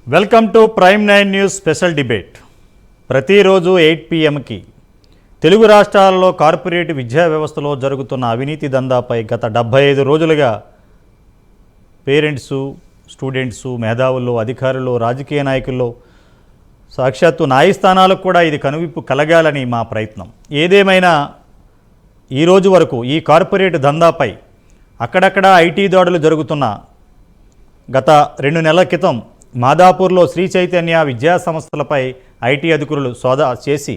Welcome to prime 9 news special debate. ప్రతిరోజు 8 PM Telugu రాష్ట్రాలలో corporate విద్యా వ్యవస్థలో జరుగుతున్న అవినీతి దందాపై గత 75 రోజులుగా పేరెంట్సు, స్టూడెంట్సు, మేధావుల్లో, అధికారులు, రాజకీయ నాయకుల్లో, సాక్షాత్తు న్యాయస్థానాలకు కూడా ఇది కనువిప్పు కలగాలని మా ప్రయత్నం. ఏదేమైనా ఈరోజు వరకు ఈ కార్పొరేట్ దందాపై అక్కడక్కడ ఐటీ దాడులు జరుగుతున్న గత 2 నెలల క్రితం మాదాపూర్లో శ్రీ చైతన్య విద్యా సంస్థలపై ఐటీ అధికారులు సోదా చేసి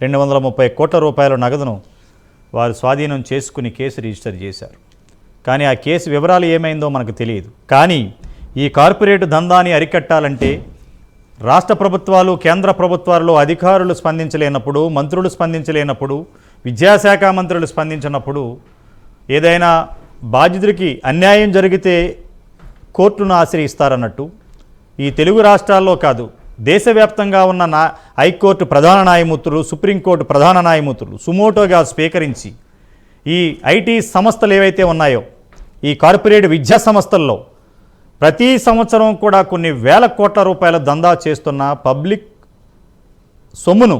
230 కోట్ల రూపాయల నగదును వారు స్వాధీనం చేసుకుని కేసు రిజిస్టర్ చేశారు. కానీ ఆ కేసు వివరాలు ఏమైందో మనకు తెలియదు. కానీ ఈ కార్పొరేట్ దందాన్ని అరికట్టాలంటే రాష్ట్ర ప్రభుత్వాలు, కేంద్ర ప్రభుత్వాలలో అధికారులు స్పందించలేనప్పుడు, మంత్రులు స్పందించలేనప్పుడు, విద్యాశాఖ మంత్రులు స్పందించినప్పుడు, ఏదైనా బాధితుడికి అన్యాయం జరిగితే కోర్టును ఆశ్రయిస్తారన్నట్టు ఈ తెలుగు రాష్ట్రాల్లో కాదు, దేశవ్యాప్తంగా ఉన్న హైకోర్టు ప్రధాన న్యాయమూర్తులు, సుప్రీంకోర్టు ప్రధాన న్యాయమూర్తులు సుమోటోగా స్వీకరించి ఈ ఐటీ సంస్థలు ఏవైతే ఉన్నాయో, ఈ కార్పొరేట్ విద్యా సంస్థల్లో ప్రతి సంవత్సరం కూడా కొన్ని వేల కోట్ల రూపాయల దందా చేస్తున్న పబ్లిక్ సొమ్మును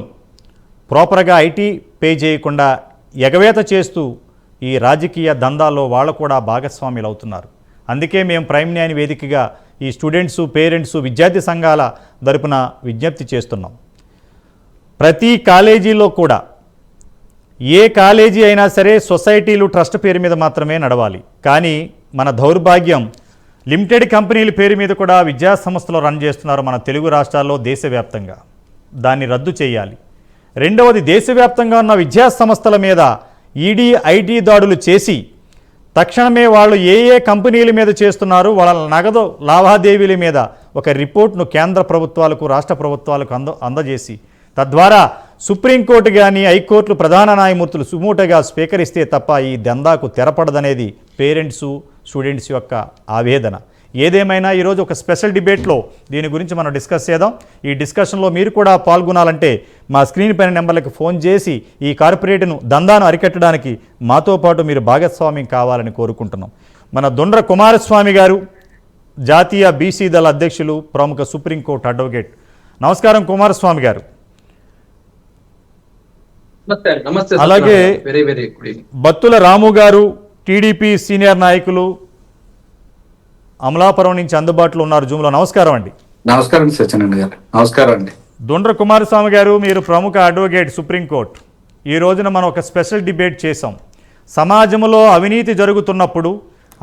ప్రాపర్గా ఐటీ పే చేయకుండా ఎగవేత చేస్తూ ఈ రాజకీయ దందాల్లో వాళ్ళు కూడా భాగస్వాములు అవుతున్నారు. అందుకే మేము ప్రైమ్ 9 వేదికగా ఈ స్టూడెంట్సు, పేరెంట్సు, విద్యార్థి సంఘాల తరపున విజ్ఞప్తి చేస్తున్నాం. ప్రతి కాలేజీలో కూడా ఏ కాలేజీ అయినా సరే సొసైటీలు, ట్రస్ట్ పేరు మీద మాత్రమే నడవాలి. కానీ మన దౌర్భాగ్యం, లిమిటెడ్ కంపెనీల పేరు మీద కూడా విద్యా సంస్థలు రన్ చేస్తున్నారు మన తెలుగు రాష్ట్రాల్లో, దేశవ్యాప్తంగా. దాన్ని రద్దు చేయాలి. రెండవది, దేశవ్యాప్తంగా ఉన్న విద్యా సంస్థల మీద ఈడీ, ఐటీ దాడులు చేసి తక్షణమే వాళ్ళు ఏ కంపెనీల మీద చేస్తున్నారు, వాళ్ళ నగదు లావాదేవీల మీద ఒక రిపోర్ట్ను కేంద్ర ప్రభుత్వాలకు, రాష్ట్ర ప్రభుత్వాలకు అందజేసి తద్వారా సుప్రీంకోర్టు కానీ, హైకోర్టు ప్రధాన న్యాయమూర్తులు సుమోటోగా స్వీకరిస్తే తప్ప ఈ దందాకు తెరపడదనేది పేరెంట్సు, స్టూడెంట్స్ యొక్క ఆవేదన. ఏదేమైనా ఈరోజు ఒక స్పెషల్ డిబేట్లో దీని గురించి మనం డిస్కస్ చేద్దాం. ఈ డిస్కషన్లో మీరు కూడా పాల్గొనాలంటే మా స్క్రీన్ పైన నెంబర్లకు ఫోన్ చేసి ఈ కార్పొరేట్ను దందాను అరికట్టడానికి మాతో పాటు మీరు భాగస్వామ్యం కావాలని కోరుకుంటున్నాం. మన దొండ్ర కుమారస్వామి గారు, జాతీయ బీసీ దళ అధ్యక్షులు, ప్రముఖ సుప్రీంకోర్టు అడ్వకేట్. నమస్కారం కుమారస్వామి గారు. అలాగే బత్తుల రాము గారు, టీడీపీ సీనియర్ నాయకులు, అమలాపురం నుంచి అందుబాటులో ఉన్నారు జూమ్లో. నమస్కారం అండి. నమస్కారం సత్యనారాయణ గారు. నమస్కారం అండి. దొండ్ర కుమారస్వామి గారు, మీరు ప్రముఖ అడ్వకేట్, సుప్రీంకోర్టు. ఈ రోజున మనం ఒక స్పెషల్ డిబేట్ చేసాం. సమాజంలో అవినీతి జరుగుతున్నప్పుడు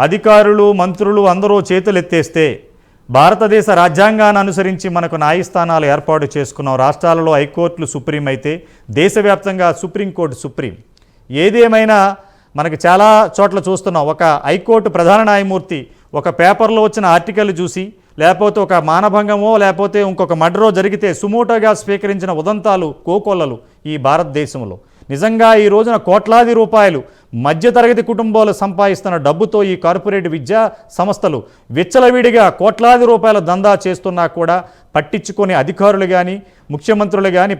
అధికారులు, మంత్రులు అందరూ చేతులు ఎత్తేస్తే భారతదేశ రాజ్యాంగాన్ని అనుసరించి మనకు న్యాయస్థానాలు ఏర్పాటు చేసుకున్నాం. రాష్ట్రాలలో హైకోర్టులు సుప్రీం అయితే దేశవ్యాప్తంగా సుప్రీంకోర్టు సుప్రీం. ఏదేమైనా మనకు చాలా చోట్ల చూస్తున్నాం, ఒక హైకోర్టు ప్రధాన న్యాయమూర్తి ఒక పేపర్లో వచ్చిన ఆర్టికల్ చూసి, లేకపోతే ఒక మానభంగమో లేకపోతే ఇంకొక మర్డరో జరిగితే సుమోటోగా స్వీకరించిన ఉదంతాలు, కోకొల్లలు ఈ భారతదేశంలో. నిజంగా ఈ రోజున కోట్లాది రూపాయలు మధ్యతరగతి కుటుంబాలు సంపాదిస్తున్న డబ్బుతో ఈ కార్పొరేట్ విద్యా సంస్థలు విచ్చలవిడిగా కోట్లాది రూపాయల దందా చేస్తున్నా కూడా పట్టించుకొని అధికారులు కానీ, ముఖ్యమంత్రులు కానీ,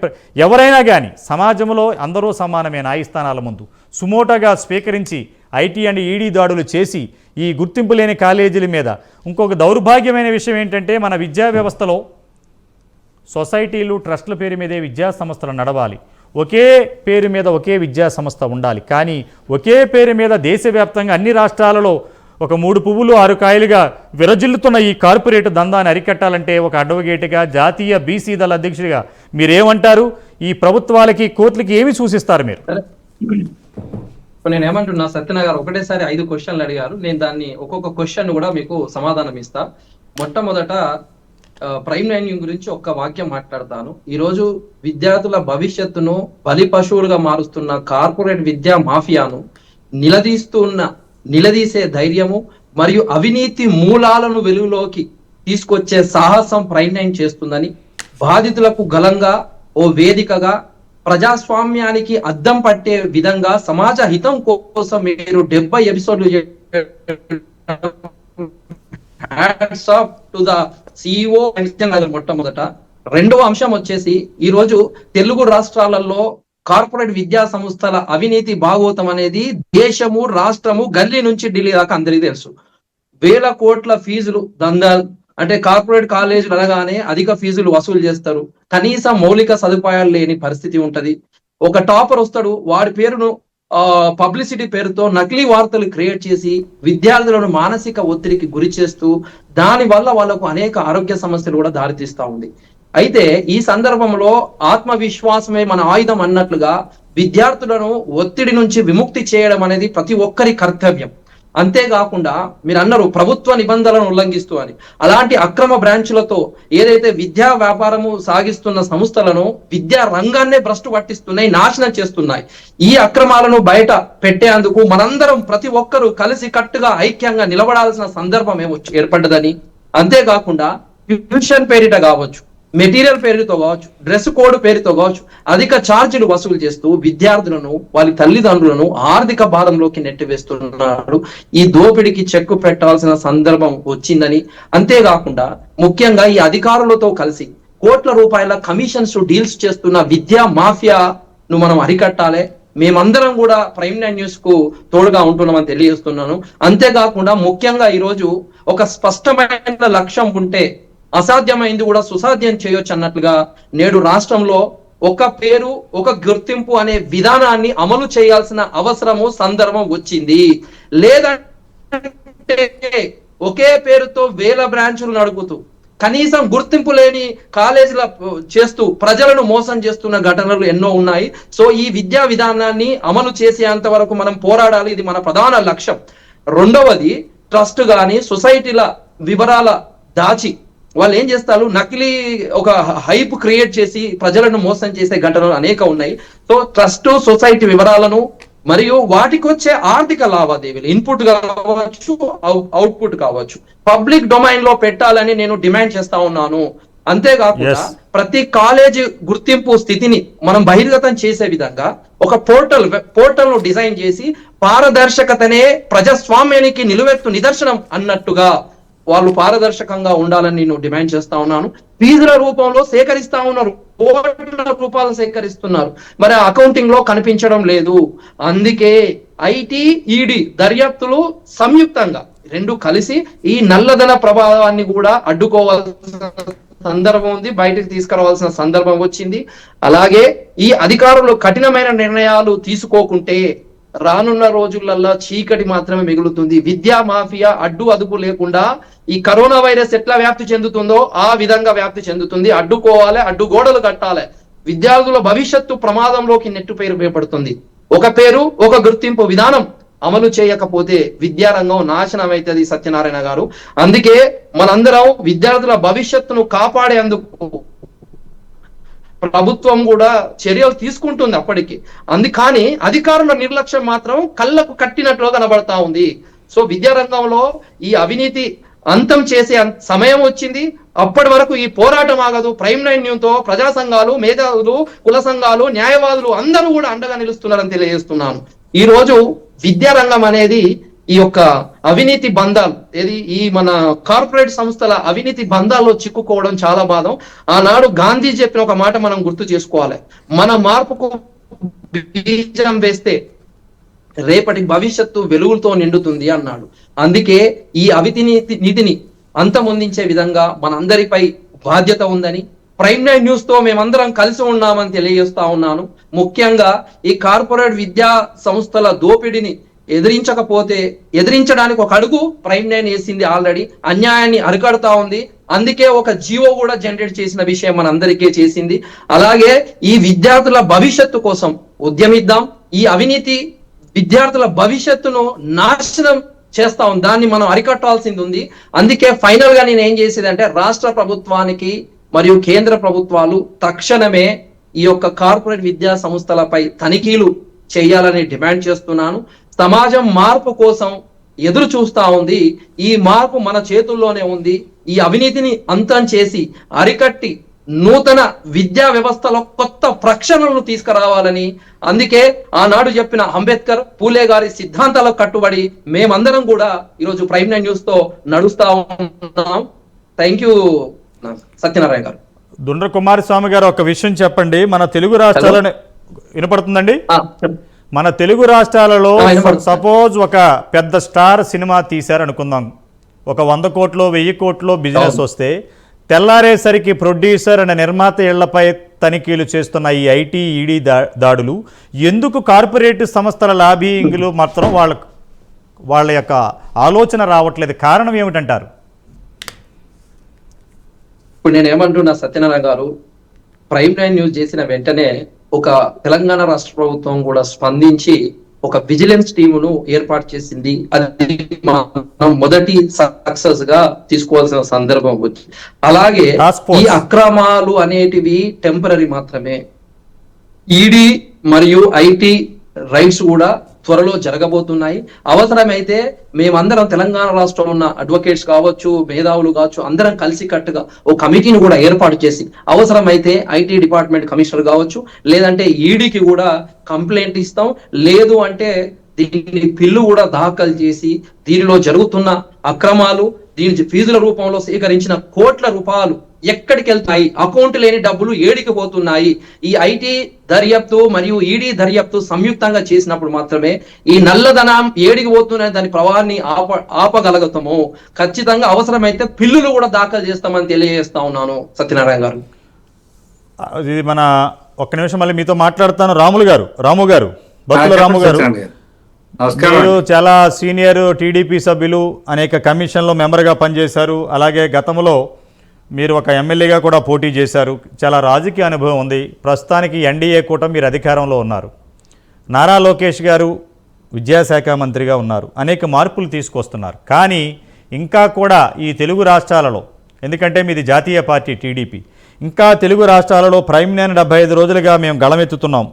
ఎవరైనా కానీ సమాజంలో అందరూ సమానమే న్యాయస్థానాల ముందు సుమోటోగా స్వీకరించి ఐటీ అండ్ ఈడీ దాడులు చేసి ఈ గుర్తింపు లేని కాలేజీల మీద. ఇంకొక దౌర్భాగ్యమైన విషయం ఏంటంటే, మన విద్యా వ్యవస్థలో సొసైటీలు, ట్రస్టుల పేరు మీదే విద్యా సంస్థలు నడవాలి. ఒకే పేరు మీద ఒకే విద్యా సంస్థ ఉండాలి. కానీ ఒకే పేరు మీద దేశవ్యాప్తంగా అన్ని రాష్ట్రాలలో ఒక 3 పువ్వులు 6 కాయలుగా విరజిల్లుతున్న ఈ కార్పొరేట్ దందాన్ని అరికట్టాలంటే ఒక అడ్వకేట్గా, జాతీయ బీసీ దళ అధ్యక్షుడిగా మీరేమంటారు? ఈ ప్రభుత్వాలకి, కోర్టులకి ఏమి సూచిస్తారు మీరు? నేను ఏమంటున్నా, సత్యనారాయణ గారు ఒకటేసారి 5 క్వశ్చన్లు అడిగారు. నేను దాన్ని ఒక్కొక్క క్వశ్చన్ కూడా మీకు సమాధానం ఇస్తా. మొట్టమొదట ప్రైమ్ 9 గురించి ఒక్క వాక్యం మాట్లాడతాను. ఈరోజు విద్యార్థుల భవిష్యత్తును బలి పశువులుగా మారుస్తున్న కార్పొరేట్ విద్యా మాఫియాను నిలదీసే ధైర్యము మరియు అవినీతి మూలాలను వెలుగులోకి తీసుకొచ్చే సాహసం ప్రైమ్ 9 చేస్తుందని, బాధితులకు గలంగా ఓ వేదికగా, ప్రజాస్వామ్యానికి అద్దం పట్టే విధంగా, సమాజ హితం కోసం మీరు 70 ఎపిసోడ్లు మొట్టమొదట. రెండవ అంశం వచ్చేసి, ఈ రోజు తెలుగు రాష్ట్రాలలో కార్పొరేట్ విద్యా సంస్థల అవినీతి భాగోతం అనేది దేశము, రాష్ట్రము, గల్లీ నుంచి ఢిల్లీ దాకా అందరికీ తెలుసు. వేల కోట్ల ఫీజులు దందాలు అంటే కార్పొరేట్ కాలేజీలు అనగానే అధిక ఫీజులు వసూలు చేస్తారు, కనీసం మౌలిక సదుపాయాలు లేని పరిస్థితి ఉంటది. ఒక టాపర్ వస్తాడు, వాడి పేరును పబ్లిసిటీ పేరుతో నకిలీ వార్తలు క్రియేట్ చేసి విద్యార్థులను మానసిక ఒత్తిడికి గురి చేస్తూ దాని వల్ల వాళ్ళకు అనేక ఆరోగ్య సమస్యలు కూడా దారితీస్తా ఉంది. అయితే ఈ సందర్భంలో ఆత్మవిశ్వాసమే మన ఆయుధం అన్నట్లుగా విద్యార్థులను ఒత్తిడి నుంచి విముక్తి చేయడం అనేది ప్రతి ఒక్కరి కర్తవ్యం. అంతేకాకుండా మీరు అన్నారు ప్రభుత్వ నిబంధనలను ఉల్లంఘిస్తూ అని, అలాంటి అక్రమ బ్రాంచులతో ఏదైతే విద్యా వ్యాపారము సాగిస్తున్న సంస్థలను విద్యా రంగాన్నే భ్రష్టు పట్టిస్తున్నాయి, నాశనం చేస్తున్నాయి. ఈ అక్రమాలను బయట పెట్టేందుకు మనందరం ప్రతి ఒక్కరూ కలిసి కట్టుగా ఐక్యంగా నిలబడాల్సిన సందర్భం ఏర్పడ్డదని, అంతేకాకుండా ట్యూషన్ పేరిట కావచ్చు, మెటీరియల్ పేరుతో కావచ్చు, డ్రెస్ కోడ్ పేరుతో కావచ్చు అధిక ఛార్జీలు వసూలు చేస్తూ విద్యార్థులను వాళ్ళ తల్లిదండ్రులను ఆర్థిక భారంలోకి నెట్టివేస్తున్నాడు. ఈ దోపిడికి చెక్కు పెట్టాల్సిన సందర్భం వచ్చిందని, అంతేకాకుండా ముఖ్యంగా ఈ అధికారులతో కలిసి కోట్ల రూపాయల కమిషన్స్ డీల్స్ చేస్తున్న విద్యా మాఫియాను మనం అరికట్టాలి. మేమందరం కూడా ప్రైమ్ 9 న్యూస్ కు తోడుగా ఉంటున్నామని తెలియజేస్తున్నాను. అంతేకాకుండా ముఖ్యంగా ఈరోజు ఒక స్పష్టమైన లక్ష్యం ఉంటే అసాధ్యమైంది కూడా సుసాధ్యం చేయొచ్చు అన్నట్లుగా నేడు రాష్ట్రంలో ఒక పేరు ఒక గుర్తింపు అనే విధానాన్ని అమలు చేయాల్సిన అవసరము సందర్భం వచ్చింది. లేదంటే ఒకే పేరుతో వేల బ్రాంచులు నడుపుతూ కనీసం గుర్తింపు లేని కాలేజీల చేస్తూ ప్రజలను మోసం చేస్తున్న ఘటనలు ఎన్నో ఉన్నాయి. సో ఈ విద్యా విధానాన్ని అమలు చేసేంత వరకు మనం పోరాడాలి, ఇది మన ప్రధాన లక్ష్యం. రెండవది, ట్రస్ట్ గాని సొసైటీల వివరాల దాచి వాళ్ళు ఏం చేస్తారు, నకిలీ ఒక హైప్ క్రియేట్ చేసి ప్రజలను మోసం చేసే ఘటనలు అనేక ఉన్నాయి. సో ట్రస్ట్ సొసైటీ వివరాలను మరియు వాటికి వచ్చే ఆర్థిక లావాదేవీలు ఇన్పుట్ కావచ్చు అవుట్పుట్ కావచ్చు పబ్లిక్ డొమైన్ లో పెట్టాలని నేను డిమాండ్ చేస్తా ఉన్నాను. అంతేకాకుండా ప్రతి కాలేజీ గుర్తింపు స్థితిని మనం బహిర్గతం చేసే విధంగా ఒక పోర్టల్ ను డిజైన్ చేసి పారదర్శకతనే ప్రజాస్వామ్యానికి నిలువెత్తు నిదర్శనం అన్నట్టుగా వాళ్ళు పారదర్శకంగా ఉండాలని నేను డిమాండ్ చేస్తా ఉన్నాను. ఫీజుల రూపంలో సేకరిస్తా ఉన్నారు, కోట్ల రూపాయలు సేకరిస్తున్నారు, మరి అకౌంటింగ్ లో కనిపించడం లేదు. అందుకే ఐటీ ఈడీ దర్యాప్తులు సంయుక్తంగా రెండు కలిసి ఈ నల్లధన ప్రభావాన్ని కూడా అడ్డుకోవాల్సిన సందర్భం ఉంది, బయటకు తీసుకురావాల్సిన సందర్భం వచ్చింది. అలాగే ఈ అధికారులు కఠినమైన నిర్ణయాలు తీసుకోకుంటే రానున్న రోజులలో చీకటి మాత్రమే మిగులుతుంది. విద్యా మాఫియా అడ్డు అదుపు లేకుండా ఈ కరోనా వైరస్ ఎట్లా వ్యాప్తి చెందుతుందో ఆ విధంగా వ్యాప్తి చెందుతుంది. అడ్డుకోవాలి, అడ్డుగోడలు కట్టాలి. విద్యార్థుల భవిష్యత్తు ప్రమాదంలోకి నెట్టుపడుతుంది. ఒక పేరు ఒక గుర్తింపు విధానం అమలు చేయకపోతే విద్యారంగం నాశనం అవుతుంది సత్యనారాయణ గారు. అందుకే మనందరం విద్యార్థుల భవిష్యత్తును కాపాడేందుకు ప్రభుత్వం కూడా చర్యలు తీసుకుంటుంది అప్పటికి. కానీ అధికారుల నిర్లక్ష్యం మాత్రం కళ్ళకు కట్టినట్లు కనబడతా ఉంది. సో విద్యారంగంలో ఈ అవినీతి అంతం చేసే సమయం వచ్చింది. అప్పటి వరకు ఈ పోరాటం ఆగదు. ప్రైమ్ 9 న్యూస్తో ప్రజా సంఘాలు, మేధావులు, కుల సంఘాలు, న్యాయవాదులు అందరూ కూడా అండగా నిలుస్తున్నారని తెలియజేస్తున్నాను. ఈ రోజు విద్యారంగం అనేది ఈ యొక్క అవినీతి బంధాలు ఈ మన కార్పొరేట్ సంస్థల అవినీతి బంధాల్లో చిక్కుకోవడం చాలా బాధం. ఆనాడు గాంధీ చెప్పిన ఒక మాట మనం గుర్తు చేసుకోవాలి, మన మార్పుకు బీజం వేస్తే రేపటి భవిష్యత్తు వెలుగులతో నిండుతుంది అన్నాడు. అందుకే ఈ అవినీతిని అంతమొందించే విధంగా మనందరిపై బాధ్యత ఉందని ప్రైమ్ 9 న్యూస్ తో మేమందరం కలిసి ఉన్నామని తెలియజేస్తా ఉన్నాను. ముఖ్యంగా ఈ కార్పొరేట్ విద్యా సంస్థల దోపిడిని ఎదిరించడానికి ఒక అడుగు ప్రైమ్ 9 వేసింది. ఆల్రెడీ అన్యాయాన్ని అరికడతా ఉంది. అందుకే ఒక జీవో కూడా జనరేట్ చేసిన విషయం మనందరికీ చేసింది. అలాగే ఈ విద్యార్థుల భవిష్యత్తు కోసం ఉద్యమిద్దాం. ఈ అవినీతి విద్యార్థుల భవిష్యత్తును నాశనం చేస్తా ఉంది, దాన్ని మనం అరికట్టాల్సింది ఉంది. అందుకే ఫైనల్ గా నేను ఏం చేసేది అంటే రాష్ట్ర ప్రభుత్వానికి మరియు కేంద్ర ప్రభుత్వాలు తక్షణమే ఈ యొక్క కార్పొరేట్ విద్యా సంస్థలపై తనిఖీలు చేయాలని డిమాండ్ చేస్తున్నాను. సమాజం మార్పు కోసం ఎదురు చూస్తా ఉంది. ఈ మార్పు మన చేతుల్లోనే ఉంది. ఈ అవినీతిని అంతం చేసి అరికట్టి నూతన విద్యా వ్యవస్థలో కొత్త ప్రక్షాళనలు తీసుకురావాలని, అందుకే ఆనాడు చెప్పిన అంబేద్కర్, పూలే గారి సిద్ధాంతాలకు కట్టుబడి మేమందరం కూడా ఈరోజు ప్రైమ్ 9 న్యూస్ తో నడుస్తా ఉన్నాం. థ్యాంక్ యూ సత్యనారాయణ గారు. దుండ్ర కుమారస్వామి గారు, ఒక విషయం చెప్పండి. మన తెలుగు రాష్ట్రాలను వినపడుతుందండి? మన తెలుగు రాష్ట్రాలలో సపోజ్ ఒక పెద్ద స్టార్ సినిమా తీశారు అనుకుందాం, ఒక 100 కోట్లో 1000 కోట్లో బిజినెస్ వస్తే తెల్లారేసరికి ప్రొడ్యూసర్ అనే నిర్మాత ఇళ్లపై తనిఖీలు చేస్తున్న ఈ ఐటీ ఈడీ దాడులు ఎందుకు కార్పొరేట్ సంస్థల లాబీయింగ్లు మాత్రం వాళ్ళ యొక్క ఆలోచన రావట్లేదు? కారణం ఏమిటంటారు? ఇప్పుడు నేను ఏమంటున్నా సత్యనారాయణ గారు, ప్రైమ్ 9 న్యూస్ చేసిన వెంటనే ఒక తెలంగాణ రాష్ట్ర ప్రభుత్వం కూడా స్పందించి ఒక విజిలెన్స్ టీమును ఏర్పాటు చేసింది. అది మనం మొదటి సక్సెస్ గా తీసుకోవాల్సిన సందర్భం వచ్చి, అలాగే ఈ అక్రమాలు అనేటివి టెంపరీ మాత్రమే. ఈడీ మరియు ఐటీ రైట్స్ కూడా త్వరలో జరగబోతున్నాయి. అవసరమైతే మేమందరం తెలంగాణ రాష్ట్రంలో ఉన్న అడ్వకేట్స్ కావచ్చు, మేధావులు కావచ్చు, అందరం కలిసి కట్టుగా ఓ కమిటీని కూడా ఏర్పాటు చేసి అవసరమైతే ఐటీ డిపార్ట్మెంట్ కమిషనర్ కావచ్చు, లేదంటే ఈడీకి కూడా కంప్లైంట్ ఇస్తాం. లేదు అంటే దీని బిల్లు కూడా దాఖలు చేసి దీనిలో జరుగుతున్న అక్రమాలు, దీని ఫీజుల రూపంలో సేకరించిన కోట్ల రూపాయలు ఎక్కడికి వెళ్తాయి, అకౌంట్ లేని డబ్బులు ఏడికి పోతున్నాయి, ఈ ఐటీ దర్యాప్తు మరియు ఈడీ దర్యాప్తు సంయుక్తంగా చేసినప్పుడు మాత్రమే ఈ నల్లధనం ఏడికి పోతున్న దాని ప్రవాహాన్ని ఆపగలుగుతాము. ఖచ్చితంగా అవసరమైతే బిల్లులు కూడా దాఖలు చేస్తామని తెలియజేస్తా ఉన్నాను సత్యనారాయణ గారు. ఇది మన ఒక్క నిమిషం మళ్ళీ మీతో మాట్లాడతాను. రాము గారు బత్తుల రాము గారు, మీరు చాలా సీనియర్ టీడీపీ సభ్యులు, అనేక కమిషన్లో మెంబర్గా పనిచేశారు. అలాగే గతంలో మీరు ఒక ఎమ్మెల్యేగా కూడా పోటీ చేశారు. చాలా రాజకీయ అనుభవం ఉంది. ప్రస్తుతానికి ఎన్డీఏ కూటమి మీరు అధికారంలో ఉన్నారు. నారా లోకేష్ గారు విద్యాశాఖ మంత్రిగా ఉన్నారు. అనేక మార్పులు తీసుకొస్తున్నారు. కానీ ఇంకా కూడా ఈ తెలుగు రాష్ట్రాలలో, ఎందుకంటే మీది జాతీయ పార్టీ టీడీపీ, ఇంకా తెలుగు రాష్ట్రాలలో ప్రైమ్ 9 75 రోజులుగా మేము గళమెత్తుతున్నాం.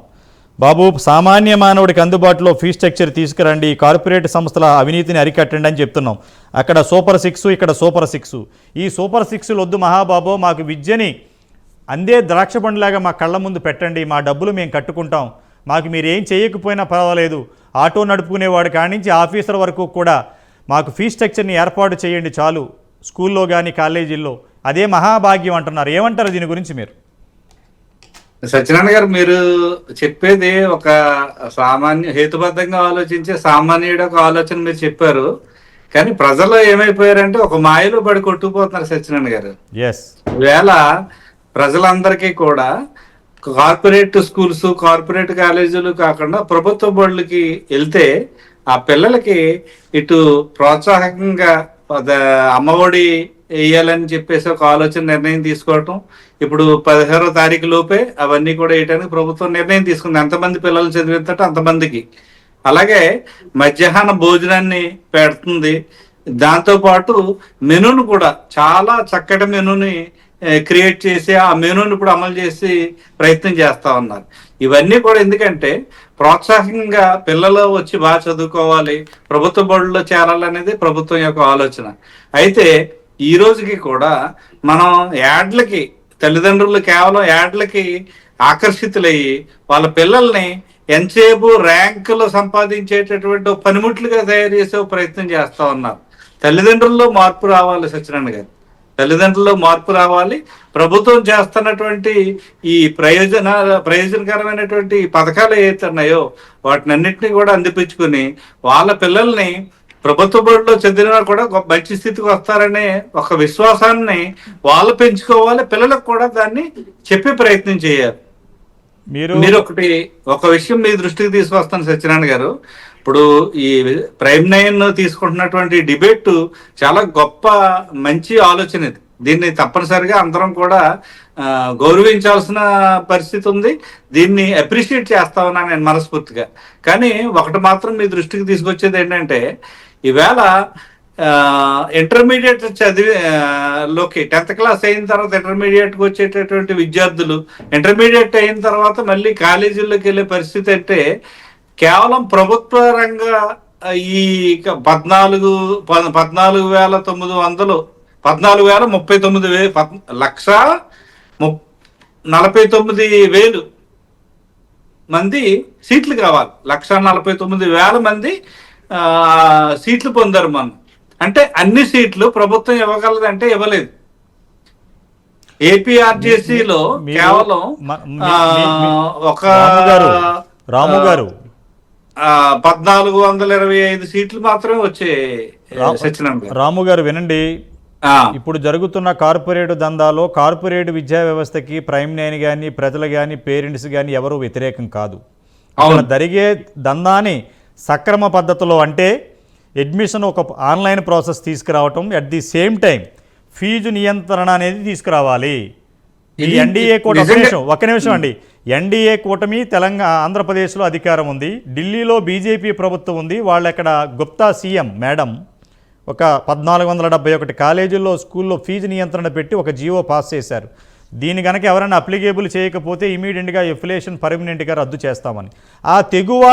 బాబు, సామాన్య మానవుడికి అందుబాటులో ఫీ స్ట్రక్చర్ తీసుకురండి, కార్పొరేట్ సంస్థల అవినీతిని అరికట్టండి అని చెప్తున్నాం. అక్కడ సూపర్ 6, ఇక్కడ సూపర్ 6. ఈ సూపర్ 6లు వద్దు మహాబాబు, మాకు విద్యని అందే ద్రాక్ష పండులాగా మా కళ్ళ ముందు పెట్టండి, మా డబ్బులు మేము కట్టుకుంటాం, మాకు మీరు ఏం చేయకపోయినా పర్వాలేదు, ఆటో నడుపుకునేవాడు కాడి నుంచి ఆఫీసర్ వరకు కూడా మాకు ఫీ స్ట్రక్చర్ని ఏర్పాటు చేయండి చాలు, స్కూల్లో కానీ కాలేజీల్లో. అదే మహాభాగ్యం అంటున్నారు. ఏమంటారు దీని గురించి మీరు? సత్యనారాయణ గారు, మీరు చెప్పేది ఒక సామాన్య హేతుబద్ధంగా ఆలోచించే సామాన్యుడు ఒక ఆలోచన మీరు చెప్పారు. కానీ ప్రజలు ఏమైపోయారంటే ఒక మాయలో పడి కొట్టుకుపోతున్నారు సత్యనారాయణ గారు. ఈవేళ ప్రజలందరికీ కూడా కార్పొరేట్ స్కూల్స్, కార్పొరేట్ కాలేజీలు కాకుండా ప్రభుత్వ బడులకి వెళ్తే ఆ పిల్లలకి ఇటు ప్రోత్సాహకంగా అమ్మఒడి వేయాలని చెప్పేసి ఒక ఆలోచన నిర్ణయం తీసుకోవటం. ఇప్పుడు 16వ తారీఖు లోపే అవన్నీ కూడా వేయడానికి ప్రభుత్వం నిర్ణయం తీసుకుంది. ఎంతమంది పిల్లలు చదివితే అంతమందికి. అలాగే మధ్యాహ్న భోజనాన్ని పెడుతుంది. దాంతోపాటు మెనూను కూడా చాలా చక్కటి మెనూని క్రియేట్ చేసి ఆ మెనూని ఇప్పుడు అమలు చేసి ప్రయత్నం చేస్తా ఉన్నారు. ఇవన్నీ కూడా ఎందుకంటే ప్రోత్సాహకంగా పిల్లలు వచ్చి బాగా చదువుకోవాలి, ప్రభుత్వ బడుల్లో చేరాలనేది ప్రభుత్వం యొక్క ఆలోచన. అయితే ఈ రోజుకి కూడా మనం యాడ్లకి, తల్లిదండ్రులు కేవలం యాడ్లకి ఆకర్షితులయ్యి వాళ్ళ పిల్లల్ని ఎంతసేపు ర్యాంకులు సంపాదించేటటువంటి పనిముట్లుగా తయారు చేసే ప్రయత్నం చేస్తా ఉన్నారు. తల్లిదండ్రుల్లో మార్పు రావాలి సత్యనారాయణ గారు, తల్లిదండ్రుల్లో మార్పు రావాలి. ప్రభుత్వం చేస్తున్నటువంటి ఈ ప్రయోజనకరమైనటువంటి పథకాలు ఏవైతే ఉన్నాయో వాటినన్నింటినీ కూడా అందిపించుకుని వాళ్ళ పిల్లల్ని ప్రభుత్వ బడిలో చదివినా కూడా మంచి స్థితికి వస్తారనే ఒక విశ్వాసాన్ని వాళ్ళు పెంచుకోవాలి. పిల్లలకు కూడా దాన్ని చెప్పే ప్రయత్నం చేయాలి. మీరు ఒక విషయం మీ దృష్టికి తీసుకొస్తాను సత్యనారాయణ గారు. ఇప్పుడు ఈ ప్రైమ్ 9 తీసుకుంటున్నటువంటి డిబేట్ చాలా గొప్ప మంచి ఆలోచన ఇది. దీన్ని తప్పనిసరిగా అందరం కూడా గౌరవించాల్సిన పరిస్థితి ఉంది. దీన్ని అప్రిషియేట్ చేస్తా ఉన్నాను నేను మనస్ఫూర్తిగా. కానీ ఒకటి మాత్రం మీ దృష్టికి తీసుకొచ్చేది ఏంటంటే, ఈవేళ ఇంటర్మీడియట్ లోకి 10th క్లాస్ అయిన తర్వాత ఇంటర్మీడియట్కి వచ్చేటటువంటి విద్యార్థులు ఇంటర్మీడియట్ అయిన తర్వాత మళ్ళీ కాలేజీల్లోకి వెళ్ళే పరిస్థితి అంటే కేవలం ప్రభుత్వ రంగ ఈ 14,39,000 మంది సీట్లు కావాలి. 1,49,000 మంది సీట్లు పొందారు మనం. అంటే అన్ని సీట్లు ప్రభుత్వం ఇవ్వగలదంటే ఇవ్వలేదు. ఏపీఆర్జేసీలో కేవలం ఒక రాము గారు 1425 సీట్లు మాత్రమే వచ్చాయి సత్యనారాయణ గారు. రాము గారు వినండి, ఆ, ఇప్పుడు జరుగుతున్న కార్పొరేట్ దందాలో కార్పొరేట్ విద్యా వ్యవస్థకి ప్రైమ్ నైన్ కానీ ప్రజలు కానీ పేరెంట్స్ కానీ ఎవరు వ్యతిరేకం కాదు. అక్కడ జరిగే దందాని సక్రమ పద్ధతిలో, అంటే అడ్మిషన్ ఒక ఆన్లైన్ ప్రాసెస్ తీసుకురావటం, at the same time fees నియంత్రణ అనేది తీసుకురావాలి. ఈ ఎన్డీఏ కూటమి ఒక్క నిమిషం అండి, ఎన్డీఏ కూటమి ఆంధ్రప్రదేశ్లో అధికారం ఉంది, ఢిల్లీలో బీజేపీ ప్రభుత్వం ఉంది. వాళ్ళు అక్కడ గుప్తా సీఎం మేడం ఒక 1471 కాలేజీల్లో స్కూల్లో ఫీజు నియంత్రణ పెట్టి ఒక జీవో పాస్ చేశారు. దీని కనుక ఎవరైనా అప్లికేబుల్ చేయకపోతే ఇమీడియట్గా ఎఫిలియేషన్ పర్మనెంట్గా రద్దు చేస్తామని. ఆ తెగువ,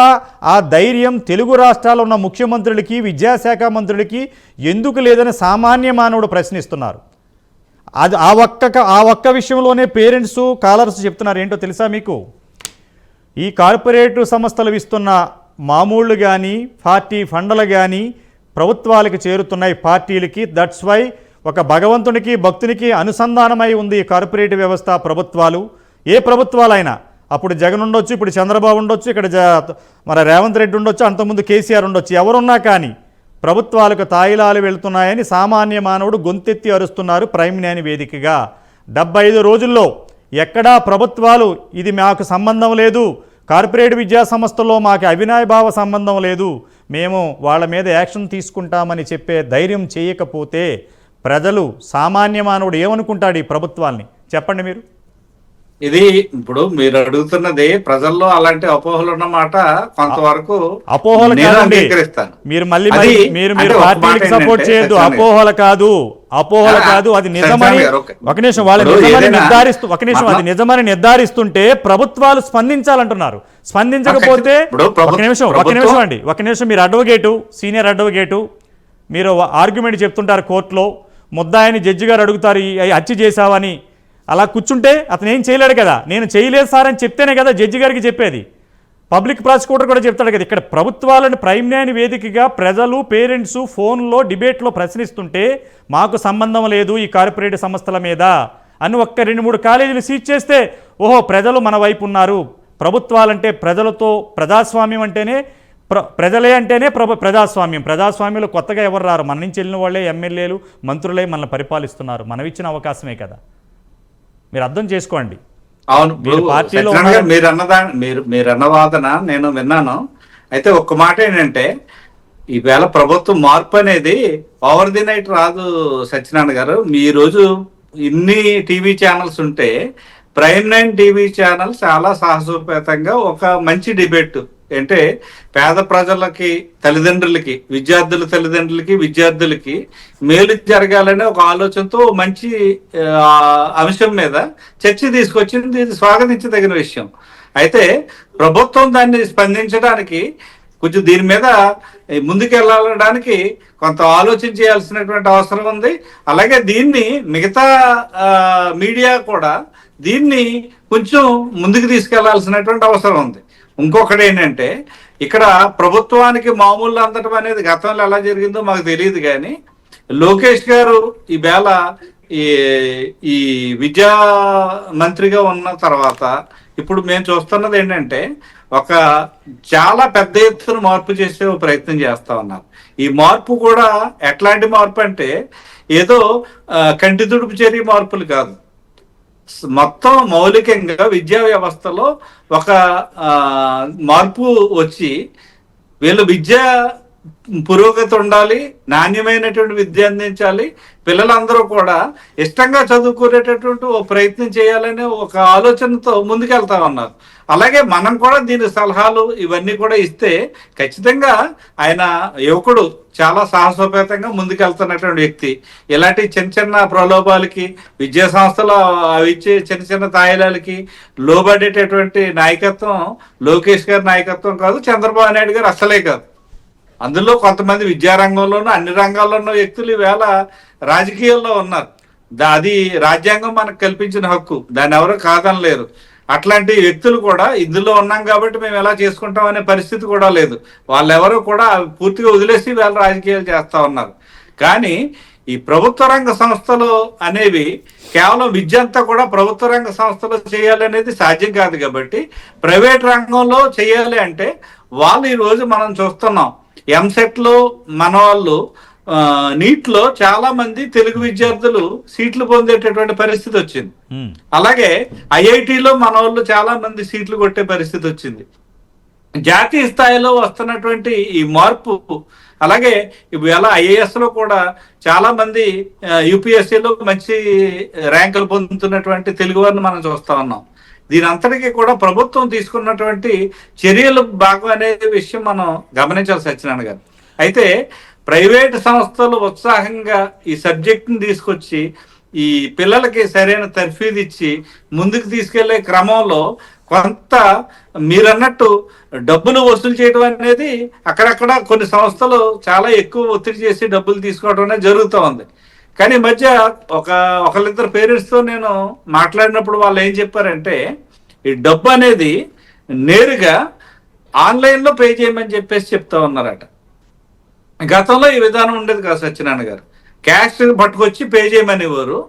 ఆ ధైర్యం తెలుగు రాష్ట్రాల్లో ఉన్న ముఖ్యమంత్రులకి, విద్యాశాఖ మంత్రులకి ఎందుకు లేదని సామాన్య మానవుడు ప్రశ్నిస్తున్నారు. అది ఆ ఒక్క విషయంలోనే పేరెంట్స్ కాలర్స్ చెప్తున్నారు. ఏంటో తెలుసా మీకు? ఈ కార్పొరేట్ సంస్థలు ఇస్తున్న మామూళ్ళు కానీ పార్టీ ఫండ్లు కానీ ప్రభుత్వాలకు చేరుతున్నాయి, పార్టీలకి. దట్స్ వై ఒక భగవంతునికి భక్తునికి అనుసంధానమై ఉంది ఈ కార్పొరేట్ వ్యవస్థ. ప్రభుత్వాలు, ఏ ప్రభుత్వాలైనా, అప్పుడు జగన్ ఉండొచ్చు, ఇప్పుడు చంద్రబాబు ఉండొచ్చు, ఇక్కడ మన రేవంత్ రెడ్డి ఉండొచ్చు, అంతకుముందు కేసీఆర్ ఉండొచ్చు, ఎవరున్నా కానీ ప్రభుత్వాలకు తాయిలాలు వెళ్తున్నాయని సామాన్య మానవుడు గొంతెత్తి అరుస్తున్నారు ప్రైమ్ నైన్ వేదికగా. 75 రోజుల్లో ఎక్కడా ప్రభుత్వాలు ఇది మాకు సంబంధం లేదు, కార్పొరేట్ విద్యా సంస్థల్లో మాకు అవినాయభావ సంబంధం లేదు, మేము వాళ్ళ మీద యాక్షన్ తీసుకుంటామని చెప్పే ధైర్యం చేయకపోతే ప్రజలు, సామాన్య మానవుడు ఏమనుకుంటాడు ఈ ప్రభుత్వాల్ని? చెప్పండి మీరు. ఇది ఇప్పుడు మీరు అడుగుతున్నది ప్రజల్లో అలాంటి అపోహలు ఉన్నమాట కొంతవరకు అపోహలు నేను కాదండి. అంగీకరిస్తాను. మీరు మళ్ళీ అది మీరు అంటే ఒక పార్టీలకు మాట సపోర్ట్ ఏంటంటే, చేయొద్దు. సత్యనారాయణ అపోహలు కాదు, అపోహలు కాదు, అది నిజమని ఒక నిమిషం వాళ్ళు నిజమని నిర్ధారిస్తూ అది నిజమని నిర్ధారిస్తుంటే ప్రభుత్వాలు స్పందించాలంటున్నారు. స్పందించకపోతే ఒక నిమిషం అండి, ఒక నిమిషం. మీరు అడ్వకేటు, సీనియర్ అడ్వకేటు, మీరు ఆర్గ్యుమెంట్ చెప్తుంటారు కోర్టులో, ముద్దాయిని జడ్జి గారు అడుగుతారు హత్య చేశావని. అలా కూర్చుంటే అతను ఏం చేయలేడు కదా. నేను చేయలేదు సార్ అని చెప్తేనే కదా జడ్జి గారికి చెప్పేది. పబ్లిక్ ప్రాసిక్యూటర్ కూడా చెప్తాడు కదా. ఇక్కడ ప్రభుత్వాలను ప్రైమ్ నైన్ వేదికగా ప్రజలు, పేరెంట్స్ ఫోన్లో డిబేట్లో ప్రశ్నిస్తుంటే మాకు సంబంధం లేదు ఈ కార్పొరేట్ సంస్థల మీద అని ఒక్క 2-3 కాలేజీలు సీజ్ చేస్తే ఓహో ప్రజలు మన వైపు ఉన్నారు. ప్రభుత్వాలంటే ప్రజలతో, ప్రజాస్వామ్యం అంటేనే ప్రజలే అంటేనే ప్రజాస్వామ్యంలో కొత్తగా ఎవరు రారు. మన నుంచి వెళ్ళిన వాళ్ళే ఎమ్మెల్యేలు, మంత్రులే మనల్ని పరిపాలిస్తున్నారు. మనం ఇచ్చిన అవకాశమే కదా. మీరు అర్థం చేసుకోండి. అవును, పార్టీలో మీరన్న వాదన నేను విన్నాను. అయితే ఒక్క మాట ఏంటంటే, ఈవేళ ప్రభుత్వం మార్పు అనేది ఓవర్ ది నైట్ రాదు సత్యనారాయణ గారు. ఈ రోజు ఇన్ని టీవీ ఛానల్స్ ఉంటే ప్రైమ్ నైన్ టీవీ ఛానల్ చాలా సాహసోపేతంగా ఒక మంచి డిబేట్, అంటే పేద ప్రజలకి, తల్లిదండ్రులకి, విద్యార్థులకి మేలు జరగాలనే ఒక ఆలోచనతో మంచి అంశం మీద చర్చ తీసుకొచ్చింది. ఇది స్వాగతించదగిన విషయం. అయితే ప్రభుత్వం దాన్ని స్పందించడానికి, కొంచెం దీని మీద ముందుకెళ్ళడానికి కొంత ఆలోచన చేయాల్సినటువంటి అవసరం ఉంది. అలాగే దీన్ని మిగతా మీడియా కూడా దీన్ని కొంచెం ముందుకు తీసుకెళ్లాల్సినటువంటి అవసరం ఉంది. ఇంకొకటి ఏంటంటే, ఇక్కడ ప్రభుత్వానికి మామూలు అందటం అనేది గతంలో ఎలా జరిగిందో మాకు తెలియదు, కానీ లోకేష్ గారు ఈవేళ ఈ విద్యా మంత్రిగా ఉన్న తర్వాత ఇప్పుడు మేము చూస్తున్నది ఏంటంటే, ఒక చాలా పెద్ద ఎత్తున మార్పు చేసే ప్రయత్నం చేస్తా ఉన్నారు. ఈ మార్పు కూడా ఎట్లాంటి మార్పు అంటే ఏదో కంటి తుడుపు చర్య మార్పులు కాదు. మొత్తం మౌలికంగా విద్యా వ్యవస్థలో ఒక మార్పు వచ్చి వీళ్ళు విద్య పురోగతి ఉండాలి, నాణ్యమైనటువంటి విద్య అందించాలి, పిల్లలందరూ కూడా ఇష్టంగా చదువుకునేటటువంటి ఓ ప్రయత్నం చేయాలనే ఒక ఆలోచనతో ముందుకెళ్తా ఉన్నారు. అలాగే మనం కూడా దీని సలహాలు ఇవన్నీ కూడా ఇస్తే ఖచ్చితంగా ఆయన యువకుడు చాలా సాహసోపేతంగా ముందుకెళ్తున్నటువంటి వ్యక్తి. ఇలాంటి చిన్న ప్రలోభాలకి, విద్యా సంస్థలు అవి ఇచ్చే చిన్న తాయిలాలకి లోబడేటటువంటి నాయకత్వం లోకేష్ గారి నాయకత్వం కాదు, చంద్రబాబు నాయుడు గారు అసలే కాదు. అందులో కొంతమంది విద్యారంగంలోనూ అన్ని రంగాల్లోనూ వ్యక్తులు ఈవేళ రాజకీయాల్లో ఉన్నారు. అది రాజ్యాంగం మనకు కల్పించిన హక్కు, దాన్ని ఎవరు కాదనలేరు. అట్లాంటి వ్యక్తులు కూడా ఇందులో ఉన్నాం కాబట్టి మేము ఎలా చేసుకుంటాం అనే పరిస్థితి కూడా లేదు. వాళ్ళెవరూ కూడా పూర్తిగా వదిలేసి వీళ్ళ రాజకీయాలు చేస్తా ఉన్నారు. కానీ ఈ ప్రభుత్వ రంగ సంస్థలు అనేవి కేవలం విద్య అంతా కూడా ప్రభుత్వ రంగ సంస్థలు చేయాలనేది సాధ్యం కాదు. కాబట్టి ప్రైవేట్ రంగంలో చేయాలి అంటే వాళ్ళు ఈ రోజు మనం చూస్తున్నాం, ఎంసెట్లో మన వాళ్ళు నీట్లో చాలా మంది తెలుగు విద్యార్థులు సీట్లు పొందేటటువంటి పరిస్థితి వచ్చింది. ఉమ్, అలాగే ఐఐటిలో మన వాళ్ళు చాలా మంది సీట్లు కొట్టే పరిస్థితి వచ్చింది. జాతీయ స్థాయిలో వస్తున్నటువంటి ఈ మార్పు, అలాగే ఇప్పుడు ఎలా ఐఏఎస్ లో కూడా చాలా మంది యూపీఎస్సీలో మంచి ర్యాంకులు పొందుతున్నటువంటి తెలుగు వారిని మనం చూస్తా ఉన్నాం. దీని అంతటికీ కూడా ప్రభుత్వం తీసుకున్నటువంటి చర్యలు భాగం అనే విషయం మనం గమనించాలి సత్యనారాయణ గారు. అయితే ప్రైవేట్ సంస్థలు ఉత్సాహంగా ఈ సబ్జెక్ట్ని తీసుకొచ్చి ఈ పిల్లలకి సరైన తర్ఫీదు ఇచ్చి ముందుకు తీసుకెళ్లే క్రమంలో కొంత మీరన్నట్టు డబ్బులు వసూలు చేయడం అనేది అక్కడక్కడ కొన్ని సంస్థలు చాలా ఎక్కువ ఒత్తిడి చేసి డబ్బులు తీసుకోవడం అనేది జరుగుతూ ఉంది. కానీ ఈ మధ్య ఒకళ్ళిద్దరు పేరెంట్స్తో నేను మాట్లాడినప్పుడు వాళ్ళు ఏం చెప్పారంటే, ఈ డబ్బు అనేది నేరుగా ఆన్లైన్లో పే చేయమని చెప్పేసి చెప్తా ఉన్నారట. గతంలో ఈ విధానం ఉండేది కాదు సత్యనారాయణ గారు. క్యాష్ పట్టుకొచ్చి పే చేయమనేవారు.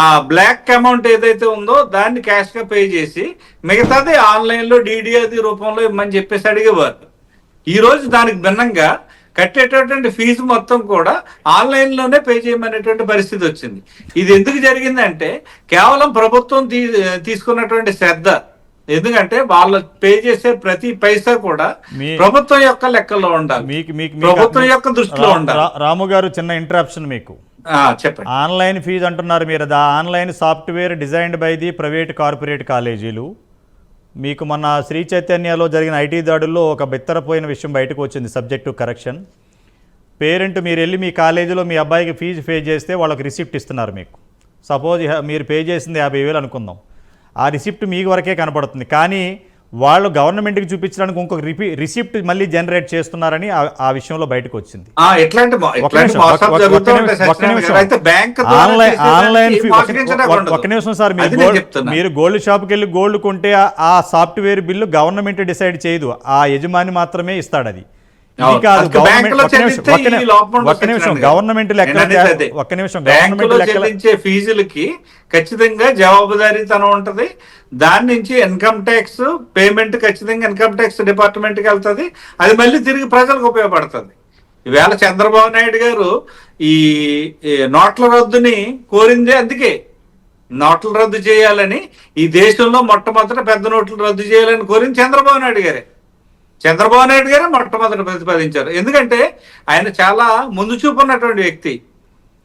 ఆ బ్లాక్ అమౌంట్ ఏదైతే ఉందో దాన్ని క్యాష్గా పే చేసి మిగతాది ఆన్లైన్లో డిడిఆది రూపంలో ఇవ్వమని చెప్పేసి అడిగేవారు. ఈరోజు దానికి భిన్నంగా కట్టేటటువంటి ఫీజు మొత్తం కూడా ఆన్లైన్లోనే పే చేయమనేటువంటి పరిస్థితి వచ్చింది. ఇది ఎందుకు జరిగిందంటే కేవలం ప్రభుత్వం తీసుకున్నటువంటి శ్రద్ధ. ఎందుకంటే వాళ్ళు పే చేసే ప్రతి పైసా కూడా ప్రభుత్వం యొక్క లెక్కల్లో ఉండాలి, ప్రభుత్వం యొక్క దృష్టిలో ఉండాలి. రాము గారు, చిన్న ఇంటరప్షన్ మీకు. చెప్పండి. ఆన్లైన్ ఫీజు అంటున్నారు మీరు. Online software designed by the private corporate కాలేజీలు. మీకు మొన్న శ్రీ చైతన్యలో జరిగిన ఐటీ దాడుల్లో ఒక బెత్తరపోయిన విషయం బయటకు వచ్చింది, సబ్జెక్టు కరెక్షన్. పేరెంట్ మీరు వెళ్ళి మీ కాలేజీలో మీ అబ్బాయికి ఫీజు పే చేస్తే వాళ్ళకి రిసిప్ట్ ఇస్తున్నారు మీకు. సపోజ్ మీరు పే చేసింది 50,000 అనుకుందాం. ఆ రిసిప్ట్ మీకు వరకే కనపడుతుంది, కానీ వాళ్ళు గవర్నమెంట్కి చూపించడానికి ఇంకొక రిసిప్ట్ మళ్ళీ జనరేట్ చేస్తున్నారని ఆ విషయంలో బయటకు వచ్చింది. ఒక్క నిమిషం సార్, మీరు గోల్డ్ షాప్కి వెళ్ళి గోల్డ్ కొంటే ఆ సాఫ్ట్వేర్ బిల్లు గవర్నమెంట్ డిసైడ్ చేయదు, ఆ యజమాని మాత్రమే ఇస్తాడు. అది చెల్లించే ఫీజులకి ఖచ్చితంగా జవాబుదారీతనం ఉంటది. దాని నుంచి ఇన్కమ్ ట్యాక్స్ పేమెంట్ ఖచ్చితంగా ఇన్కమ్ ట్యాక్స్ డిపార్ట్మెంట్ కి వెళ్తుంది. అది మళ్ళీ తిరిగి ప్రజలకు ఉపయోగపడుతుంది. ఈవేళ చంద్రబాబు నాయుడు గారు ఈ నోట్ల రద్దుని కోరిందే అందుకే. నోట్ల రద్దు చేయాలని, ఈ దేశంలో మొట్టమొదట పెద్ద నోట్లు రద్దు చేయాలని కోరింది చంద్రబాబు నాయుడు గారే. చంద్రబాబు నాయుడు గారే మొట్టమొదటి ప్రతిపాదించారు. ఎందుకంటే ఆయన చాలా ముందు చూపు ఉన్నటువంటి వ్యక్తి.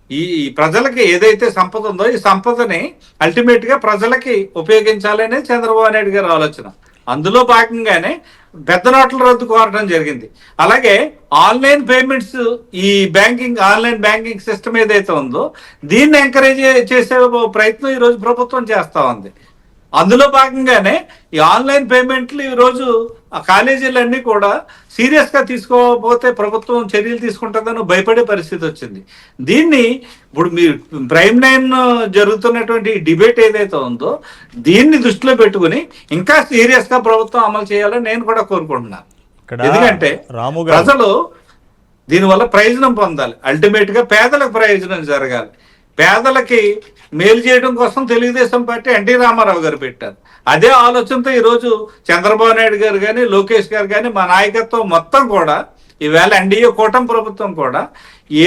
ఈ ప్రజలకి ఏదైతే సంపద ఉందో ఈ సంపదని అల్టిమేట్ గా ప్రజలకి ఉపయోగించాలి అనేది చంద్రబాబు నాయుడు గారి ఆలోచన. అందులో భాగంగానే పెద్ద నోట్ల రద్దు కోరడం జరిగింది. అలాగే ఆన్లైన్ పేమెంట్స్, ఈ ఆన్లైన్ బ్యాంకింగ్ సిస్టమ్ ఏదైతే ఉందో దీన్ని ఎంకరేజ్ చేసే ప్రయత్నం ఈరోజు ప్రభుత్వం చేస్తా ఉంది. అందులో భాగంగానే ఈ ఆన్లైన్ పేమెంట్లు ఈరోజు ఆ కాలేజీలన్నీ కూడా సీరియస్ గా తీసుకోకపోతే ప్రభుత్వం చర్యలు తీసుకుంటుందని భయపడే పరిస్థితి వచ్చింది. దీన్ని ఇప్పుడు మీరు ప్రైమ్ 9 జరుగుతున్నటువంటి డిబేట్ ఏదైతే ఉందో దీన్ని దృష్టిలో పెట్టుకుని ఇంకా సీరియస్ గా ప్రభుత్వం అమలు చేయాలని నేను కూడా కోరుకుంటున్నాను. ఎందుకంటే ప్రజలు దీనివల్ల ప్రయోజనం పొందాలి. అల్టిమేట్ గా పేదలకు ప్రయోజనం జరగాలి. పేదలకి మేలు చేయడం కోసం తెలుగుదేశం పార్టీ ఎన్టీ రామారావు గారు పెట్టారు. అదే ఆలోచనతో ఈరోజు చంద్రబాబు నాయుడు గారు కానీ, లోకేష్ గారు కానీ, మా నాయకత్వం మొత్తం కూడా ఈవేళ ఎన్డీఏ కూటమి ప్రభుత్వం కూడా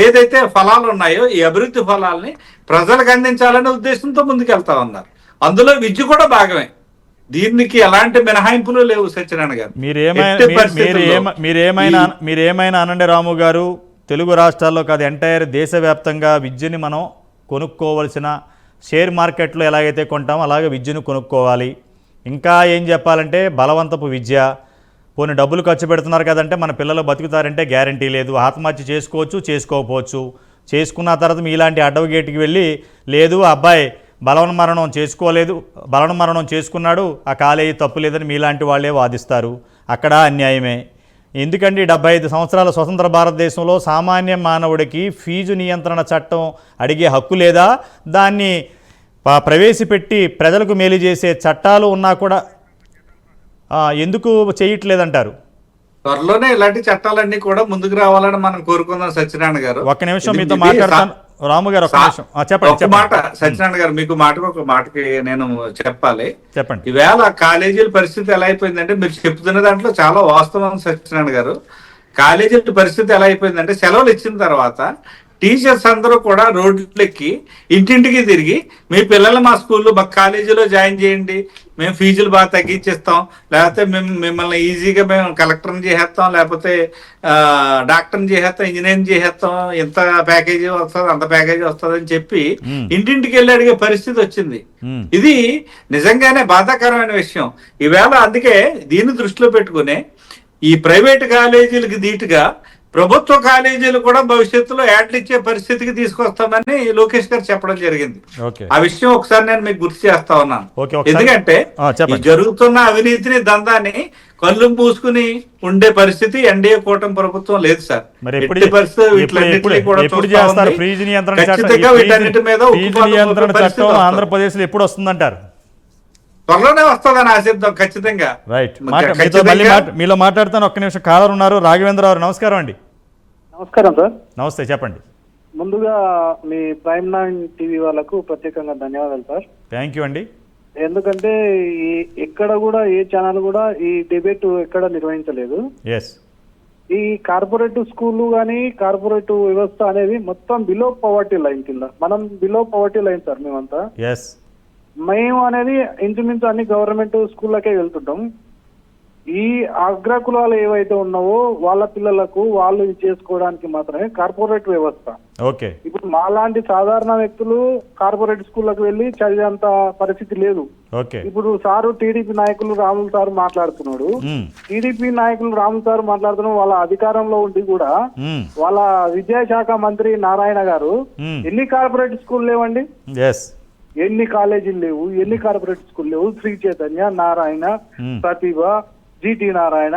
ఏదైతే ఫలాలు ఉన్నాయో ఈ అభివృద్ధి ఫలాల్ని ప్రజలకు అందించాలనే ఉద్దేశంతో ముందుకెళ్తా ఉన్నారు. అందులో విద్య కూడా భాగమే. దీనికి ఎలాంటి మినహాయింపులు లేవు సత్యనారాయణ గారు. మీరేమైనా అనండి రాము గారు. తెలుగు రాష్ట్రాల్లో కాదు, ఎంటైర్ దేశవ్యాప్తంగా విద్యని మనం కొనుక్కోవలసిన, షేర్ మార్కెట్లో ఎలాగైతే కొంటామో అలాగే విద్యను కొనుక్కోవాలి. ఇంకా ఏం చెప్పాలంటే బలవంతపు విద్య. పోనీ డబ్బులు ఖర్చు పెడుతున్నారు కదంటే మన పిల్లలు బతుకుతారంటే గ్యారంటీ లేదు. ఆత్మహత్య చేసుకోవచ్చు, చేసుకోకపోవచ్చు. చేసుకున్న తర్వాత మీలాంటి అడ్వకేట్కి వెళ్ళి లేదు అబ్బాయి బలవన్మరణం చేసుకోలేదు, బలవన్మరణం చేసుకున్నాడు, ఆ కాలేజీ తప్పు లేదని మీలాంటి వాళ్ళే వాదిస్తారు. అక్కడ అన్యాయమే. ఎందుకంటే 75 సంవత్సరాల స్వతంత్ర భారతదేశంలో సామాన్య మానవుడికి ఫీజు నియంత్రణ చట్టం అడిగే హక్కు లేదా? దాన్ని ప్రవేశపెట్టి ప్రజలకు మేలు చేసే చట్టాలు ఉన్నా కూడా ఎందుకు చేయట్లేదంటారు? త్వరలోనే ఇలాంటి చట్టాలన్నీ కూడా ముందుకు రావాలని మనం కోరుకుందాం సత్యనారాయణ గారు. ఒక్క నిమిషం మీతో మాట్లాడతాను రాము గారు. ఒక మాట సత్యనారాయణ గారు, మీకు ఒక మాటకి నేను చెప్పాలి. చెప్పండి. ఈవేళ కాలేజీల పరిస్థితి ఎలా అయిపోయిందంటే, మీరు చెప్తున్న దాంట్లో చాలా వాస్తవం సత్యనారాయణ గారు. కాలేజీల పరిస్థితి ఎలా అయిపోయిందంటే సెలవులు ఇచ్చిన తర్వాత టీచర్స్ అందరూ కూడా రోడ్లెక్కి ఇంటింటికి తిరిగి మీ పిల్లలు మా స్కూల్లో మా కాలేజీలో జాయిన్ చేయండి, మేము ఫీజులు బాగా తగ్గించేస్తాం, లేకపోతే మేము మిమ్మల్ని ఈజీగా మేము కలెక్టర్ని చేసేస్తాం, లేకపోతే డాక్టర్ని చేసేస్తాం, ఇంజనీరింగ్ చేసేస్తాం, ఇంత ప్యాకేజీ వస్తుంది అంత ప్యాకేజీ వస్తుంది అని చెప్పి ఇంటింటికి వెళ్ళి అడిగే పరిస్థితి వచ్చింది. ఇది నిజంగానే బాధాకరమైన విషయం. ఈవేళ అందుకే దీన్ని దృష్టిలో పెట్టుకుని ఈ ప్రైవేట్ కాలేజీలకు ధీటుగా ప్రభుత్వ కాలేజీలు కూడా భవిష్యత్తులో యాడ్లు ఇచ్చే పరిస్థితికి తీసుకొస్తామని లోకేష్ గారు చెప్పడం జరిగింది. ఆ విషయం ఒకసారి నేను మీకు గుర్తు చేస్తా ఉన్నాను. ఎందుకంటే ఈ జరుగుతున్న అవినీతిని దందాన్ని కళ్ళు మూసుకుని ఉండే పరిస్థితి ఎన్డీఏ కూటమి ప్రభుత్వం లేదు సార్. ఎట్టి పరిస్థితి వీటిలన్నింటినీ కూడా ఖచ్చితంగా వీటన్నిటి మీద ఆంధ్రప్రదేశ్ లో ఎప్పుడు వస్తుందంటారు? త్వరలోనే వస్తుందని ఆశిద్దాం ఖచ్చితంగా. రైట్, మీలో మాట్లాడుతాను. ఒక్క నిమిషం, కాలర్ ఉన్నారు. రాఘవేంద్ర గారు నమస్కారం అండి. నమస్కారం సార్. నమస్తే, చెప్పండి. ముందుగా మీ ప్రైమ్ 9 టీవీ వాళ్ళకు ప్రత్యేకంగా ధన్యవాదాలు సార్. థ్యాంక్ యూ అండి. ఎందుకంటే ఎక్కడ కూడా ఏ ఛానల్ కూడా ఈ డిబేట్ ఎక్కడ నిర్వహించలేదు. ఈ కార్పొరేట్ స్కూల్ కానీ కార్పొరేట్ వ్యవస్థ అనేది మొత్తం బిలో పవర్టీ లైన్ కింద. మనం బిలో పవర్టీ లైన్ సార్. మేమంతా మేము అనేది ఇంచుమించు అన్ని గవర్నమెంట్ స్కూళ్ళకే వెళ్తుంటాం. ఈ అగ్రకులాలు ఏవైతే ఉన్నావో వాళ్ళ పిల్లలకు వాళ్ళు చేసుకోవడానికి మాత్రమే కార్పొరేట్ వ్యవస్థ. ఇప్పుడు మాలాంటి సాధారణ వ్యక్తులు కార్పొరేట్ స్కూళ్ళకు వెళ్ళి చదివేంత పరిస్థితి లేదు. ఇప్పుడు సారు టీడీపీ నాయకులు రాములు సార్ మాట్లాడుతున్నాడు. టీడీపీ నాయకులు రాములు సార్ మాట్లాడుతున్నాడు. వాళ్ళ అధికారంలో ఉండి కూడా వాళ్ళ విద్యాశాఖ మంత్రి నారాయణ గారు ఎన్ని కార్పొరేట్ స్కూల్ లేవండి, ఎన్ని కాలేజీలు లేవు, ఎన్ని కార్పొరేట్ స్కూల్ లేవు. శ్రీ చైతన్య, నారాయణ, ప్రతిభ, జిటి నారాయణ,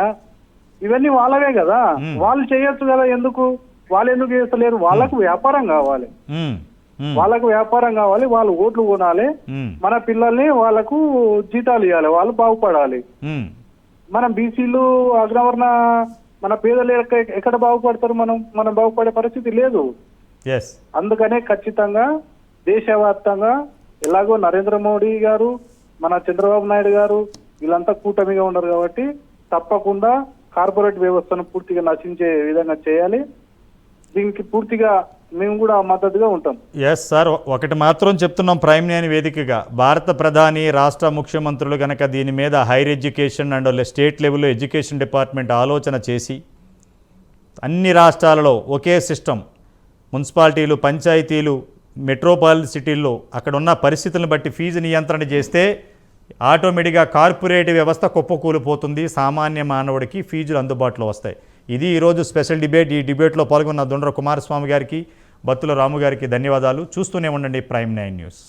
ఇవన్నీ వాళ్ళవే కదా. వాళ్ళు చేయొచ్చు కదా. ఎందుకు వాళ్ళు ఎందుకు చేస్తలేరు? వాళ్ళకు వ్యాపారం కావాలి, వాళ్ళకు వ్యాపారం కావాలి. వాళ్ళు ఓట్లు కొనాలి, మన పిల్లల్ని వాళ్ళకు జీతాలు ఇవ్వాలి, వాళ్ళు బాగుపడాలి. మనం బీసీలు అగ్రవర్ణ మన పేదలు ఎక్కడ బాగుపడతారు? మనం బాగుపడే పరిస్థితి లేదు. అందుకనే ఖచ్చితంగా దేశవ్యాప్తంగా ఎలాగో నరేంద్ర మోడీ గారు, మన చంద్రబాబు నాయుడు గారు వీళ్ళంతా కూటమిగా ఉన్నారు కాబట్టి తప్పకుండా కార్పొరేట్ వ్యవస్థను పూర్తిగా నశించే విధంగా చేయాలి. దీనికి పూర్తిగా మేము కూడా మద్దతుగా ఉంటాం. సార్, ఒకటి మాత్రం చెప్తున్నాం. ప్రైమ్ 9 వేదికగా భారత ప్రధాని, రాష్ట్ర ముఖ్యమంత్రులు కనుక దీని మీద హైర్ ఎడ్యుకేషన్ అండ్ స్టేట్ లెవెల్లో ఎడ్యుకేషన్ డిపార్ట్మెంట్ ఆలోచన చేసి అన్ని రాష్ట్రాలలో ఒకే సిస్టమ్, మున్సిపాలిటీలు, పంచాయతీలు, మెట్రోపాలిటన్ సిటీల్లో అక్కడ ఉన్న పరిస్థితులను బట్టి ఫీజు నియంత్రణ చేస్తే ఆటోమేటిక్గా కార్పొరేట్ వ్యవస్థ కుప్పకూలిపోతుంది. సామాన్య మానవుడికి ఫీజులు అందుబాటులో వస్తాయి. ఇది ఈరోజు స్పెషల్ డిబేట్. ఈ డిబేట్లో పాల్గొన్న దొండ్ర కుమారస్వామి గారికి, బత్తుల రాము గారికి ధన్యవాదాలు. చూస్తూనే ఉండండి ప్రైమ్ 9 న్యూస్.